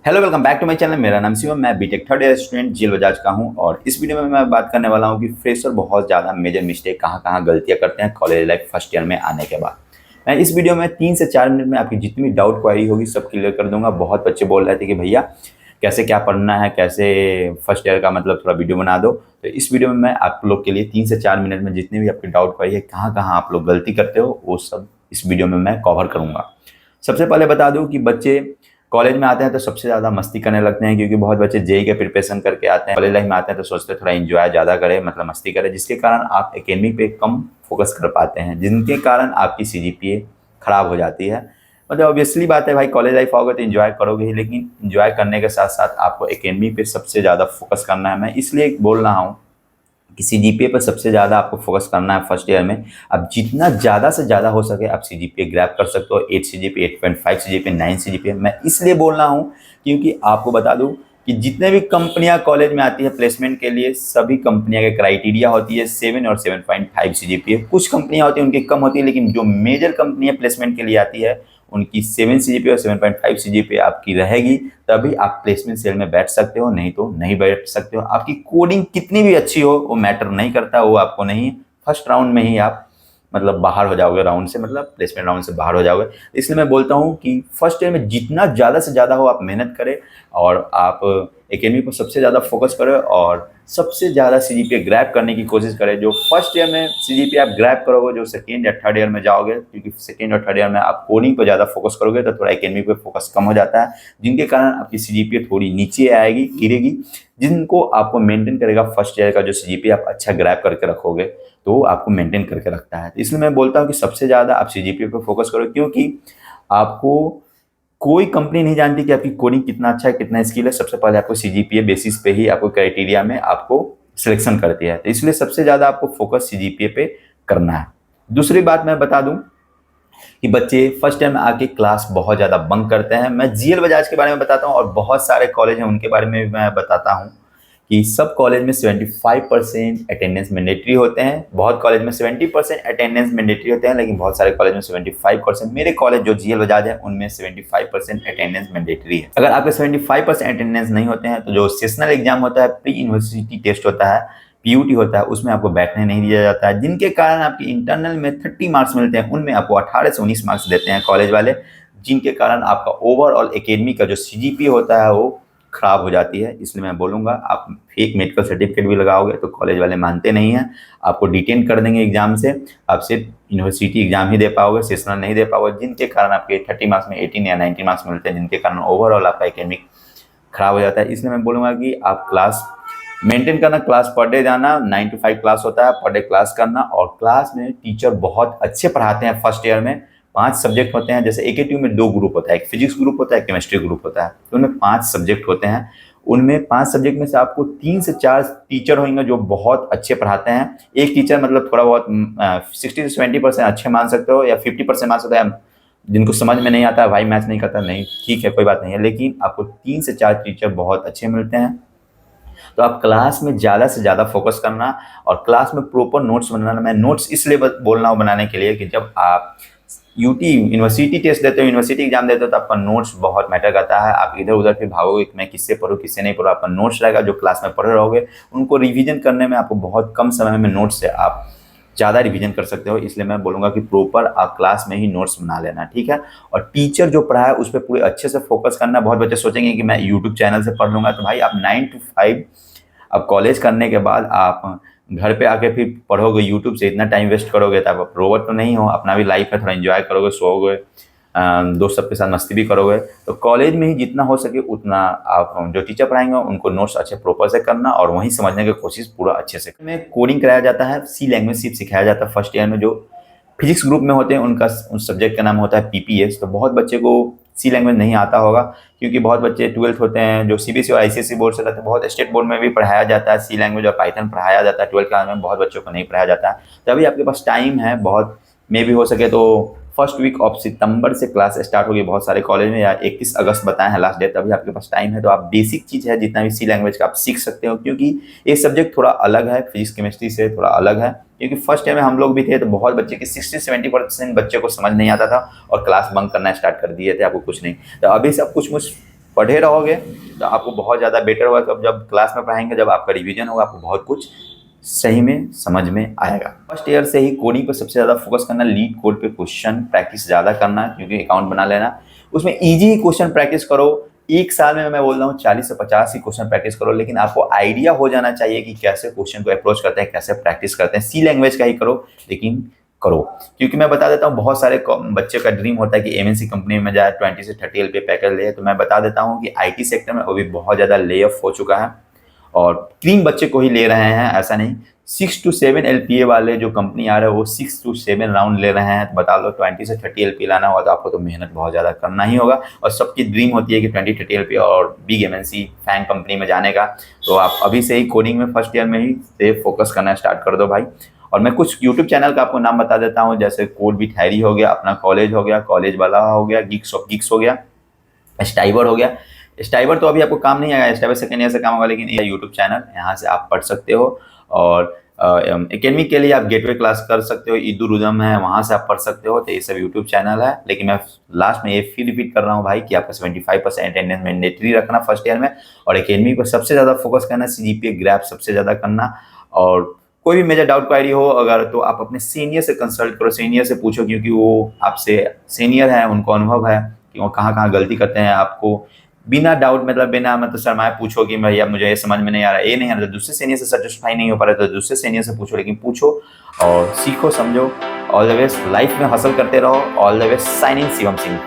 Hello, welcome back to my channel. मेरा नाम शिवम, मैं बीटेक थर्ड ईयर स्टूडेंट जेल बजाज का हूं और इस वीडियो में मैं बात करने वाला हूं कि फ्रेशर बहुत ज़्यादा मेजर मिस्टेक कहां गलतियां करते हैं कॉलेज लाइफ फर्स्ट ईयर में आने के बाद। मैं इस वीडियो में 3 से 4 मिनट में आपकी जितनी भी डाउट क्वारी होगी सब क्लियर कर दूंगा। बहुत बच्चे बोल रहे थे कि भैया कैसे क्या पढ़ना है, कैसे फर्स्ट ईयर का मतलब थोड़ा वीडियो बना दो। तो इस वीडियो में मैं आप लोग के लिए 3 से 4 मिनट में जितनी भी आपकी डाउट क्वारी है, कहाँ आप लोग गलती करते हो, वो सब इस वीडियो में मैं कवर करूँगा। सबसे पहले बता दूं कि बच्चे कॉलेज में आते हैं तो सबसे ज़्यादा मस्ती करने लगते हैं, क्योंकि बहुत बच्चे जेई के प्रिपरेशन करके आते हैं। कॉलेज लाइफ में आते हैं तो सोचते हैं थोड़ा एंजॉय ज़्यादा करें, मतलब मस्ती करें, जिसके कारण आप एकेडमिक पे कम फोकस कर पाते हैं, जिनके कारण आपकी सीजीपीए खराब हो जाती है। मतलब ऑब्वियसली बात है भाई, कॉलेज लाइफ आओगे तो एंजॉय करोगे ही, लेकिन एंजॉय करने के साथ साथ आपको एकेडमिक पे सबसे ज़्यादा फोकस करना है। मैं इसलिए बोल रहा हूँ कि सीजीपीए पर सबसे ज़्यादा आपको फोकस करना है फर्स्ट ईयर में। अब जितना ज़्यादा से ज़्यादा हो सके आप सीजीपीए ग्रैब कर सकते हो। 8 सीजीपीए, 8.5 सीजीपीए, 9 सीजीपीए। मैं इसलिए बोल रहा हूँ क्योंकि आपको बता दूँ कि जितने भी कंपनियां कॉलेज में आती है प्लेसमेंट के लिए, सभी कंपनियां के क्राइटेरिया होती है 7 और 7.5 सीजीपीए। कुछ कंपनियां होती हैं उनकी कम होती है, लेकिन जो मेजर कंपनियां प्लेसमेंट के लिए आती है उनकी 7 सीजीपीए और 7.5 सीजीपीए आपकी रहेगी। तभी आप प्लेसमेंट सेल में बैठ सकते हो, नहीं तो नहीं बैठ सकते हो। आपकी कोडिंग कितनी भी अच्छी हो वो मैटर नहीं करता, वो आपको नहीं, फर्स्ट राउंड में ही आप मतलब बाहर हो जाओगे राउंड से, मतलब प्लेसमेंट राउंड से बाहर हो जाओगे। इसलिए मैं बोलता हूँ कि फर्स्ट ईयर में जितना ज़्यादा से ज़्यादा हो आप मेहनत करें और आप एकेडमी पर सबसे ज़्यादा फोकस करें और सबसे ज़्यादा सीजीपीए ग्रैब करने की कोशिश करें। जो फर्स्ट ईयर में सीजीपीए आप ग्रैब करोगे, जो सेकेंड या थर्ड ईयर में जाओगे, क्योंकि सेकेंड और थर्ड ईयर में आप कोडिंग पर ज़्यादा फोकस करोगे तो थोड़ा एकेडमी पे फोकस कम हो जाता है, जिनके कारण आपकी सीजीपीए थोड़ी नीचे आएगी, गिरेगी। जिनको आपको मेंटेन करेगा फर्स्ट ईयर का जो सीजीपीए आप अच्छा ग्रैब करके रखोगे तो आपको मेंटेन करके रखता है। इसलिए मैं बोलता हूँ कि सबसे ज़्यादा आप सीजीपीए पे फोकस करो, क्योंकि आपको कोई कंपनी नहीं जानती कि आपकी कोडिंग कितना अच्छा है, कितना स्किल है। सबसे पहले आपको सीजीपीए बेसिस पे ही आपको क्राइटेरिया में आपको सिलेक्शन करती है, तो इसलिए सबसे ज़्यादा आपको फोकस सीजीपीए पे करना है। दूसरी बात मैं बता दूं कि बच्चे फर्स्ट टाइम आके क्लास बहुत ज़्यादा बंक करते हैं। मैं जीएल बजाज के बारे में बताता हूँ और बहुत सारे कॉलेज हैं उनके बारे में भी मैं बताता हूँ कि सब कॉलेज में 75% अटेंडेंस मैंडेटरी होते हैं। बहुत कॉलेज में 70% अटेंडेंस मैंडेटरी होते हैं, लेकिन बहुत सारे कॉलेज में 75%। मेरे कॉलेज जो जीएल बजाज है उनमें 75% अटेंडेंस मैंडेटरी है। अगर आपके 75% अटेंडेंस नहीं होते हैं तो जो सेशनल एग्जाम होता है, प्री यूनिवर्सिटी टेस्ट होता है, पीयूटी होता है, उसमें आपको बैठने नहीं दिया जाता है, जिनके कारण आपके इंटरनल में 30 मार्क्स मिलते हैं, उनमें आपको 18 से 19 मार्क्स देते हैं कॉलेज वाले, जिनके कारण आपका ओवरऑल एकेडमी का जो सीजीपी होता है वो खराब हो जाती है। इसलिए मैं बोलूँगा आप फेक मेडिकल सर्टिफिकेट भी लगाओगे तो कॉलेज वाले मानते नहीं हैं, आपको डिटेन कर देंगे एग्जाम से। आप सिर्फ यूनिवर्सिटी एग्जाम ही दे पाओगे, सेशनल नहीं दे पाओगे, जिनके कारण आपके 30 मार्क्स में 18 या 19 मार्क्स मिलते हैं, जिनके कारण ओवरऑल आपका एकेडमिक खराब हो जाता है। इसलिए मैं बोलूँगा कि आप क्लास मेंटेन करना, क्लास पर डे जाना, 9 to 5 क्लास होता है, पर डे क्लास करना। और क्लास में टीचर बहुत अच्छे पढ़ाते हैं। फर्स्ट ईयर में 5 सब्जेक्ट होते हैं, जैसे एकेटीयू में 2 ग्रुप होता है, एक फिजिक्स ग्रुप होता है, एक केमिस्ट्री ग्रुप होता है, तो उनमें 5 सब्जेक्ट होते हैं। उनमें 5 सब्जेक्ट में से आपको 3 से 4 टीचर होंगे जो बहुत अच्छे पढ़ाते हैं। एक टीचर मतलब थोड़ा बहुत 60 से 70% अच्छे मान सकते हो, या 50% मान सकते हैं जिनको समझ में नहीं आता, भाई मैथ नहीं करता, नहीं ठीक है कोई बात नहीं है, लेकिन आपको 3 से 4 टीचर बहुत अच्छे मिलते हैं। तो आप क्लास में ज़्यादा से ज़्यादा फोकस करना और क्लास में प्रॉपर नोट्स बनाना। मैं नोट्स इसलिए बोल रहा हूँ बनाने के लिए कि जब आप यूटी यूनिवर्सिटी टेस्ट देते हो, यूनिवर्सिटी एग्जाम देते हो, तो आपका नोट्स बहुत मैटर करता है। आप इधर उधर फिर भागोगे कि मैं किससे पढ़ूँ किससे नहीं पढ़ूँ। आपका नोट्स रहेगा, जो क्लास में पढ़ रहोगे उनको रिवीजन करने में आपको बहुत कम समय में नोट्स से आप ज़्यादा रिवीजन कर सकते हो। इसलिए मैं बोलूँगा कि प्रॉपर आप क्लास में ही नोट्स बना लेना, ठीक है। और टीचर जो पढ़ाए उस पर पूरे अच्छे से फोकस करना। बहुत बच्चे सोचेंगे कि मैं यूट्यूब चैनल से पढ़ लूँगा, तो भाई आप 9 to 5 अब कॉलेज करने के बाद आप घर पे आके फिर पढ़ोगे यूट्यूब से, इतना टाइम वेस्ट करोगे तो आप रोबोट तो नहीं हो। अपना भी लाइफ है, थोड़ा एंजॉय करोगे, सोओगे, दोस्त सबके साथ मस्ती भी करोगे। तो कॉलेज में ही जितना हो सके उतना आप जो टीचर पढ़ाएंगे उनको नोट्स अच्छे प्रॉपर से करना और वहीं समझने की कोशिश पूरा अच्छे से। में कोडिंग कराया जाता है, सी लैंग्वेज सिर्फ सिखाया जाता है फर्स्ट ईयर में। जो फिजिक्स ग्रुप में होते हैं उनका उस सब्जेक्ट का नाम होता है पीपीएस। तो बहुत बच्चे को सी लैंग्वेज नहीं आता होगा, क्योंकि बहुत बच्चे 12th होते हैं जो सीबीएसई और आईसीएसई बोर्ड से रहते हैं। बहुत स्टेट बोर्ड में भी पढ़ाया जाता है सी लैंग्वेज और पाइथन पढ़ाया जाता है 12th क्लास में, बहुत बच्चों को नहीं पढ़ाया जाता है। तो अभी आपके पास टाइम है बहुत, मे भी हो सके तो फर्स्ट वीक ऑफ सितंबर से क्लास स्टार्ट होगी बहुत सारे कॉलेज में, या 21 अगस्त बताए हैं लास्ट डेट। अभी आपके पास टाइम है तो आप बेसिक चीज़ है जितना भी सी लैंग्वेज का आप सीख सकते हो, क्योंकि ये सब्जेक्ट थोड़ा अलग है, फिजिक्स केमिस्ट्री से थोड़ा अलग है। क्योंकि फर्स्ट ईयर में हम लोग भी थे तो बहुत बच्चे के 60-70% बच्चे को समझ नहीं आता था और क्लास बंक करना स्टार्ट कर दिए थे, आपको कुछ नहीं। तो अभी सब कुछ पढ़े रहोगे तो आपको बहुत ज़्यादा बेटर होगा। तो जब क्लास में पढ़ाएंगे, जब आपका रिवीजन होगा, आपको बहुत कुछ सही में समझ में आएगा। फर्स्ट ईयर से ही कोडिंग पर सबसे ज़्यादा फोकस करना, लीड कोड पे क्वेश्चन प्रैक्टिस ज़्यादा करना, क्योंकि अकाउंट बना लेना, उसमें इजी ही क्वेश्चन प्रैक्टिस करो। एक साल में मैं बोल रहा हूँ 40 से 50 ही क्वेश्चन प्रैक्टिस करो, लेकिन आपको आइडिया हो जाना चाहिए कि कैसे क्वेश्चन को अप्रोच करते हैं, कैसे प्रैक्टिस करते हैं। सी लैंग्वेज का ही करो, लेकिन करो। क्योंकि मैं बता देता हूँ, बहुत सारे बच्चे का ड्रीम होता है कि एमएनसी कंपनी में जाए, 20 से 30 LPA पैकेज ले। तो मैं बता देता हूँ कि आईटी सेक्टर में अभी बहुत ज़्यादा ले ऑफ हो चुका है, और क्रीम बच्चे को ही ले रहे हैं, ऐसा नहीं। 6 to 7 LPA वाले जो कंपनी आ रहे हैं वो 6 to 7 राउंड ले रहे हैं। तो बता लो 20 से 30 LPA लाना होगा तो आपको तो मेहनत बहुत ज़्यादा करना ही होगा। और सबकी ड्रीम होती है कि 20-30 LPA और बिग एमएनसी फैंग कंपनी में जाने का। तो आप अभी से ही कोडिंग में फर्स्ट ईयर में ही से फोकस करना स्टार्ट कर दो भाई। और मैं कुछ यूट्यूब चैनल का आपको नाम बता देता हूँ, जैसे कोड विथ हैरी हो गया, अपना कॉलेज हो गया, कॉलेज वाला हो गया, गिग्स ऑफ गिग्स हो गया, स्टाइवर हो गया। स्टाइवर तो अभी आपको काम नहीं आएगा, स्टाइवर सेकेंड ईयर से काम होगा, लेकिन ये यूट्यूब चैनल, यहाँ से आप पढ़ सकते हो। और एकेडमी के लिए आप गेटवे क्लास कर सकते हो, ईदुरुदम है, वहाँ से आप पढ़ सकते हो। तो ये सब यूट्यूब चैनल है। लेकिन मैं लास्ट में ये फिर रिपीट कर रहा हूँ भाई कि आपका 75% अटेंडेंस मैंडेटरी रखना फर्स्ट ईयर में, और एकेडमी पर सबसे ज़्यादा फोकस करना, CGPA ग्रैप सबसे ज़्यादा करना। और कोई भी मेजर डाउट क्वायरी हो अगर, तो आप अपने सीनियर से कंसल्ट करो, सीनियर से पूछो, क्योंकि वो आपसे सीनियर है, उनको अनुभव है कि वो कहाँ कहाँ गलती करते हैं। आपको बिना डाउट बिना शर्माए पूछो कि भैया मुझे ये समझ में नहीं आ रहा, ये नहीं आ रहा, तो दूसरे सीनियर से सेटिस्फाई नहीं हो पा रहा तो दूसरे सीनियर से पूछो, लेकिन पूछो और सीखो, समझो। ऑल द बेस्ट, लाइफ में हसल करते रहो। All the best, signing Shivam Singh.